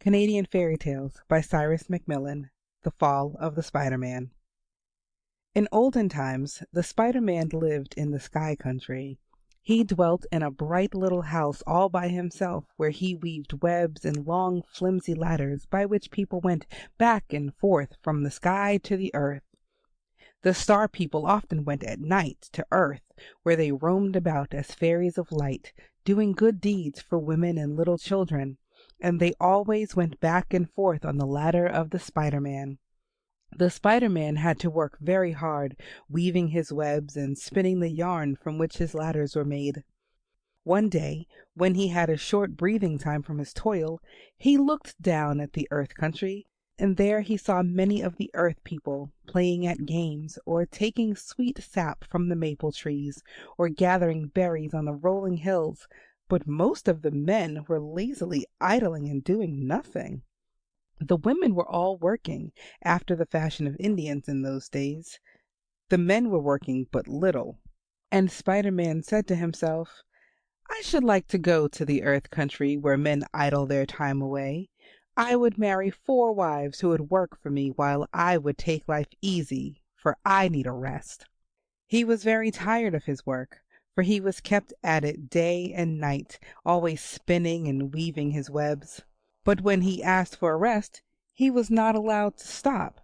Canadian Fairy Tales by Cyrus Macmillan. The Fall of the Spider-Man. In olden times, the Spider-Man lived in the Sky Country. He dwelt in a bright little house all by himself, where he weaved webs and long flimsy ladders by which people went back and forth from the sky to the earth. The Star People often went at night to earth, where they roamed about as fairies of light, doing good deeds for women and little children, and they always went back and forth on the ladder of the Spider-Man. The Spider-Man had to work very hard, weaving his webs and spinning the yarn from which his ladders were made. One day, when he had a short breathing time from his toil, he looked down at the Earth Country, and there he saw many of the Earth People playing at games, or taking sweet sap from the maple trees, or gathering berries on the rolling hills, but most of the men were lazily idling and doing nothing. The women were all working, after the fashion of Indians in those days. The men were working but little, and Spider-Man said to himself, "I should like to go to the Earth Country where men idle their time away. I would marry 4 wives who would work for me while I would take life easy, for I need a rest." He was very tired of his work, for he was kept at it day and night, always spinning and weaving his webs. But when he asked for a rest, he was not allowed to stop.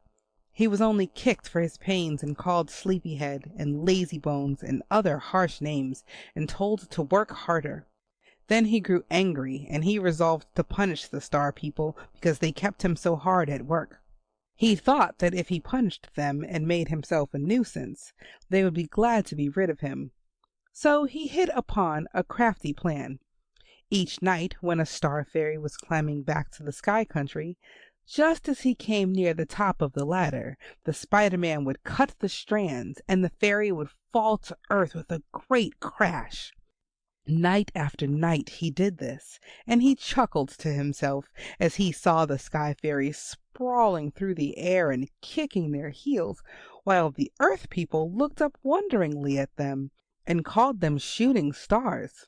He was only kicked for his pains and called Sleepyhead and Lazybones and other harsh names, and told to work harder. Then he grew angry, and he resolved to punish the Star People because they kept him so hard at work. He thought that if he punished them and made himself a nuisance, they would be glad to be rid of him. So he hit upon a crafty plan. Each night, when a Star Fairy was climbing back to the Sky Country, just as he came near the top of the ladder, the Spider-Man would cut the strands, and the fairy would fall to earth with a great crash. Night after night he did this, and he chuckled to himself as he saw the Sky Fairies sprawling through the air and kicking their heels, while the Earth People looked up wonderingly at them and called them shooting stars.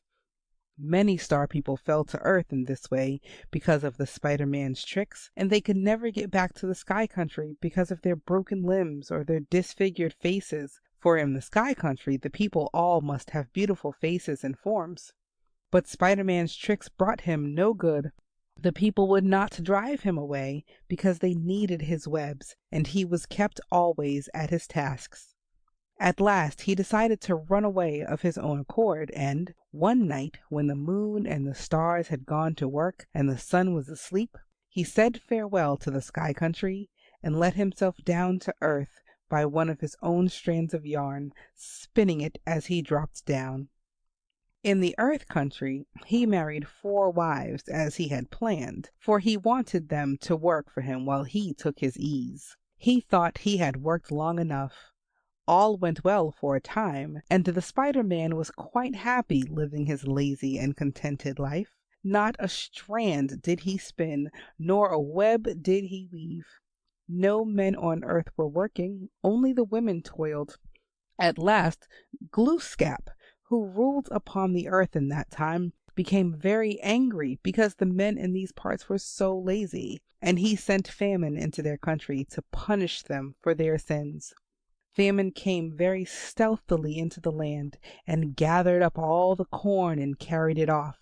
Many Star People fell to earth in this way because of the Spider-Man's tricks, and they could never get back to the Sky Country because of their broken limbs or their disfigured faces, for in the Sky Country the people all must have beautiful faces and forms. But Spider-Man's tricks brought him no good. The people would not drive him away because they needed his webs, and he was kept always at his tasks. At last he decided to run away of his own accord, and one night, when the moon and the stars had gone to work and the sun was asleep, he said farewell to the Sky Country and let himself down to earth by one of his own strands of yarn, spinning it as he dropped down. In the Earth Country he married 4 wives as he had planned, for he wanted them to work for him while he took his ease. He thought he had worked long enough. All went well for a time, and the Spider-Man was quite happy living his lazy and contented life. Not a strand did he spin, nor a web did he weave. No men on earth were working, only the women toiled. At last, Glooskap, who ruled upon the earth in that time, became very angry because the men in these parts were so lazy, and he sent Famine into their country to punish them for their sins. Famine came very stealthily into the land and gathered up all the corn and carried it off.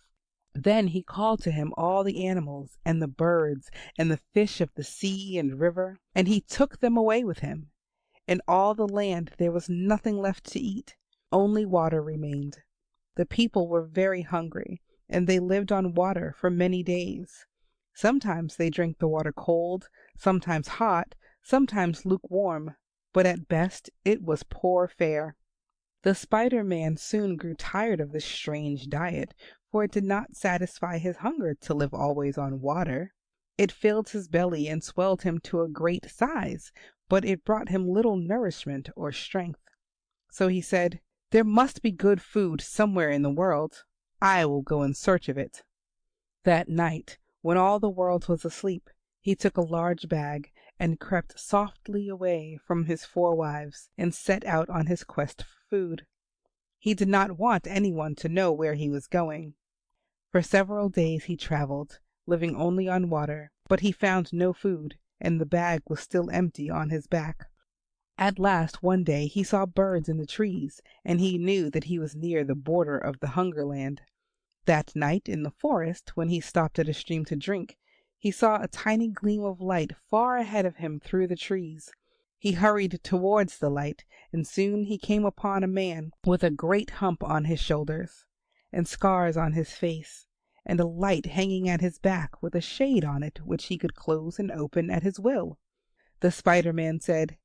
Then he called to him all the animals and the birds and the fish of the sea and river, and he took them away with him. In all the land there was nothing left to eat, only water remained. The people were very hungry, and they lived on water for many days. Sometimes they drank the water cold, sometimes hot, sometimes lukewarm, but at best it was poor fare. The Spider-Man soon grew tired of this strange diet, for it did not satisfy his hunger to live always on water. It filled his belly and swelled him to a great size, but it brought him little nourishment or strength. So he said, "There must be good food somewhere in the world. I will go in search of it." That night, when all the world was asleep, he took a large bag and crept softly away from his 4 wives and set out on his quest for food. He did not want anyone to know where he was going. For several days he traveled, living only on water, but he found no food, and the bag was still empty on his back. At last one day he saw birds in the trees, and he knew that he was near the border of the Hunger Land. That night in the forest, when he stopped at a stream to drink, he saw a tiny gleam of light far ahead of him through the trees. He hurried towards the light, and soon he came upon a man with a great hump on his shoulders, and scars on his face, and a light hanging at his back with a shade on it which he could close and open at his will. The Spider-Man said,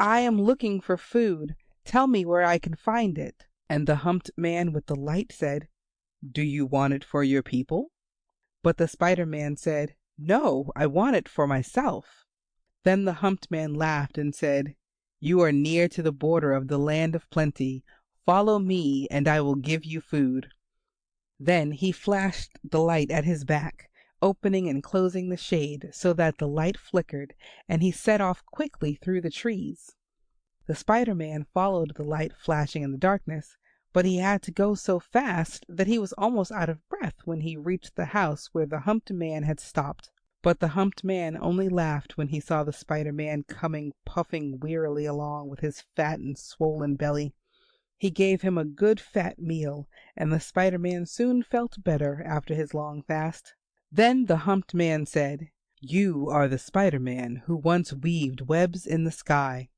"I am looking for food. Tell me where I can find it." And the humped man with the light said, "Do you want it for your people?" But the Spider-Man said, "No, I want it for myself." Then the humped man laughed and said, "You are near to the border of the land of plenty. Follow me, and I will give you food." Then he flashed the light at his back, opening and closing the shade so that the light flickered, and he set off quickly through the trees. The Spider-Man followed the light flashing in the darkness, but he had to go so fast that he was almost out of breath when he reached the house where the humped man had stopped. But the humped man only laughed when he saw the Spider-Man coming puffing wearily along with his fat and swollen belly. He gave him a good fat meal, and the Spider-Man soon felt better after his long fast. Then the humped man said, "You are the Spider-Man who once weaved webs in the sky.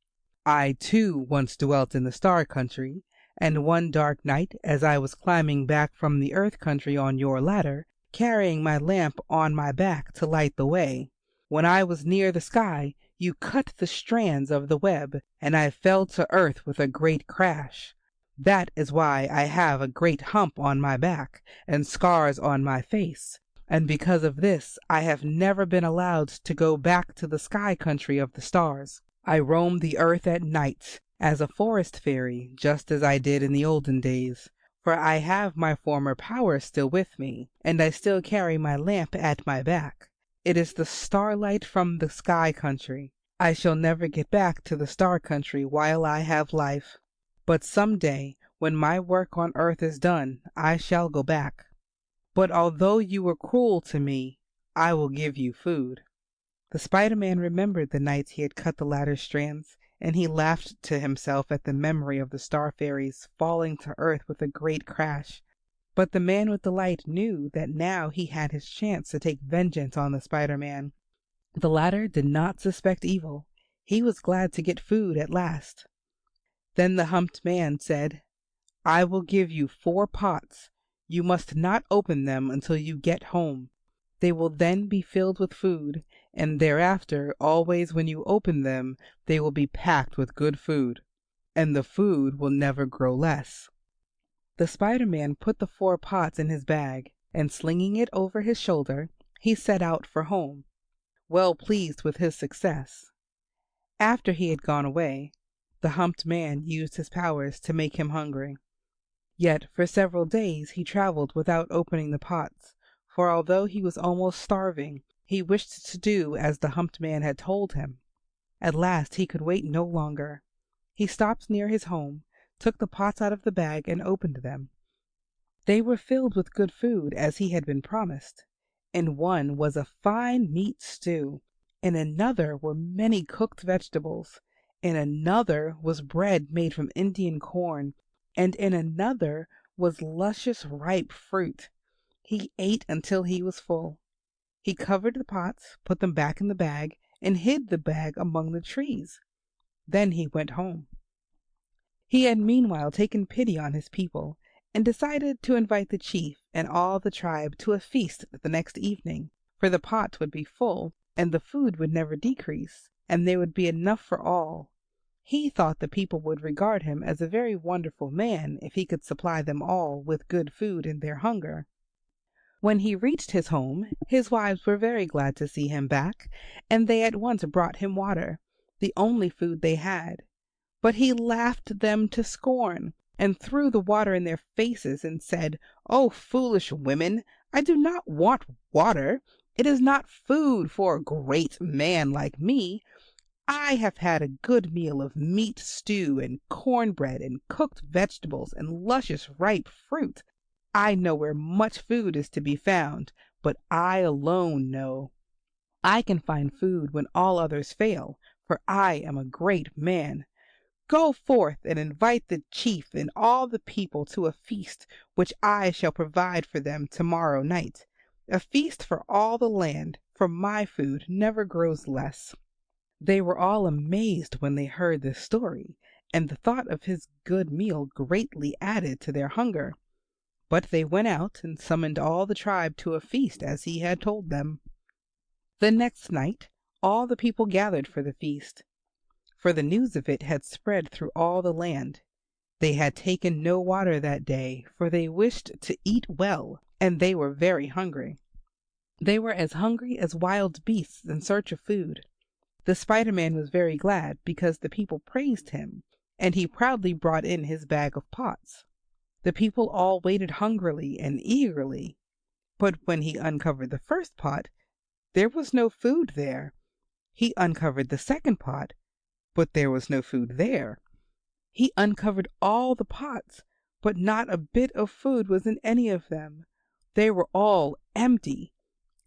I too once dwelt in the Star Country, and one dark night as I was climbing back from the Earth Country on your ladder, carrying my lamp on my back to light the way, when I was near the sky, you cut the strands of the web, and I fell to earth with a great crash. That is why I have a great hump on my back and scars on my face, and because of this I have never been allowed to go back to the sky country of the stars. I roam the earth at night as a forest fairy, just as I did in the olden days, for I have my former power still with me, and I still carry my lamp at my back. It is the starlight from the sky country. I shall never get back to the star country while I have life. But some day, when my work on earth is done, I shall go back. But although you were cruel to me, I will give you food." The Spider-Man remembered the nights he had cut the ladder strands, and he laughed to himself at the memory of the star fairies falling to earth with a great crash. But the man with the light knew that now he had his chance to take vengeance on the Spider-Man. The latter did not suspect evil. He was glad to get food at last. Then the humped man said, "I will give you 4 pots. You must not open them until you get home. They will then be filled with food, and thereafter always when you open them they will be packed with good food, and the food will never grow less." The Spider-Man put the 4 pots in his bag, and slinging it over his shoulder, he set out for home, well pleased with his success. After he had gone away, the humped man used his powers to make him hungry. Yet for several days he traveled without opening the pots, for although he was almost starving, he wished to do as the humped man had told him. At last he could wait no longer. He stopped near his home, took the pots out of the bag and opened them. They were filled with good food as he had been promised. In one was a fine meat stew, in another were many cooked vegetables, in another was bread made from Indian corn, and in another was luscious ripe fruit. He ate until he was full. He covered the pots, put them back in the bag, and hid the bag among the trees. Then he went home. He had meanwhile taken pity on his people, and decided to invite the chief and all the tribe to a feast the next evening, for the pot would be full, and the food would never decrease, and there would be enough for all. He thought the people would regard him as a very wonderful man if he could supply them all with good food in their hunger. When he reached his home, his wives were very glad to see him back, and they at once brought him water, the only food they had. But he laughed them to scorn, and threw the water in their faces, and said, "Oh, foolish women, I do not want water. It is not food for a great man like me. I have had a good meal of meat stew and cornbread and cooked vegetables and luscious ripe fruit. I know where much food is to be found, but I alone know. I can find food when all others fail, for I am a great man. Go forth and invite the chief and all the people to a feast which I shall provide for them tomorrow night. A feast for all the land, for my food never grows less." They were all amazed when they heard this story, and the thought of his good meal greatly added to their hunger. But they went out and summoned all the tribe to a feast as he had told them. The next night all the people gathered for the feast, for the news of it had spread through all the land. They had taken no water that day, for they wished to eat well, and they were very hungry. They were as hungry as wild beasts in search of food. The Spider-Man was very glad because the people praised him, and he proudly brought in his bag of pots. The people all waited hungrily and eagerly, but when he uncovered the first pot, there was no food there. He uncovered the second pot, but there was no food there. He uncovered all the pots, but not a bit of food was in any of them. They were all empty,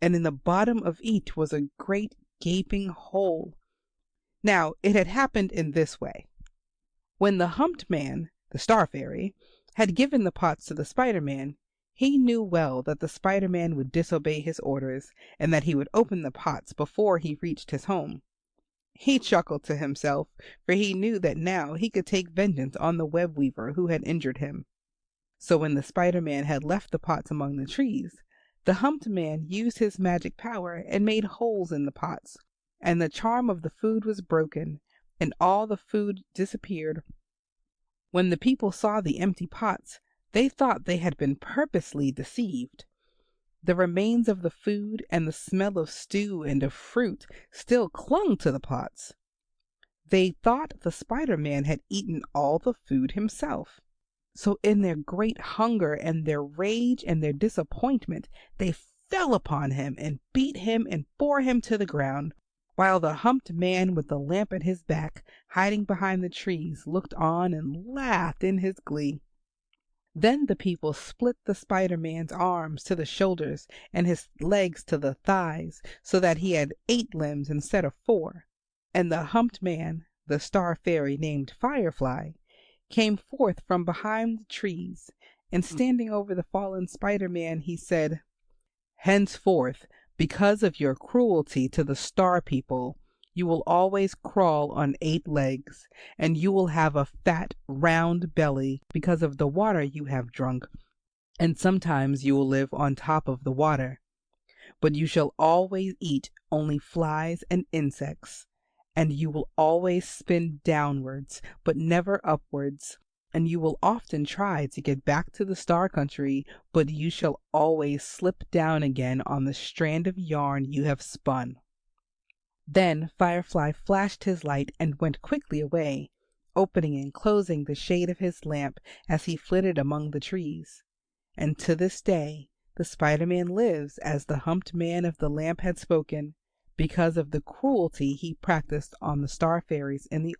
and in the bottom of each was a great gaping hole. Now it had happened in this way. When the humped man, the star fairy, had given the pots to the Spider-Man, he knew well that the Spider-Man would disobey his orders and that he would open the pots before he reached his home. He chuckled to himself, for he knew that now he could take vengeance on the web weaver who had injured him. So when the Spider-Man had left the pots among the trees, the humped man used his magic power and made holes in the pots, and the charm of the food was broken, and all the food disappeared. When the people saw the empty pots, they thought they had been purposely deceived. The remains of the food and the smell of stew and of fruit still clung to the pots. They thought the Spider-Man had eaten all the food himself. So in their great hunger and their rage and their disappointment, they fell upon him and beat him and bore him to the ground, while the humped man with the lamp at his back, hiding behind the trees, looked on and laughed in his glee. Then the people split the Spider-Man's arms to the shoulders and his legs to the thighs, so that he had 8 limbs instead of 4. And the humped man, the star fairy named Firefly, came forth from behind the trees, and standing over the fallen Spider-Man, he said, "Henceforth, because of your cruelty to the star people, you will always crawl on 8 legs, and you will have a fat, round belly because of the water you have drunk, and sometimes you will live on top of the water. But you shall always eat only flies and insects, and you will always spin downwards, but never upwards. And you will often try to get back to the star country, but you shall always slip down again on the strand of yarn you have spun." Then Firefly flashed his light and went quickly away, opening and closing the shade of his lamp as he flitted among the trees. And to this day the Spider-Man lives as the humped man of the lamp had spoken, because of the cruelty he practiced on the star fairies in the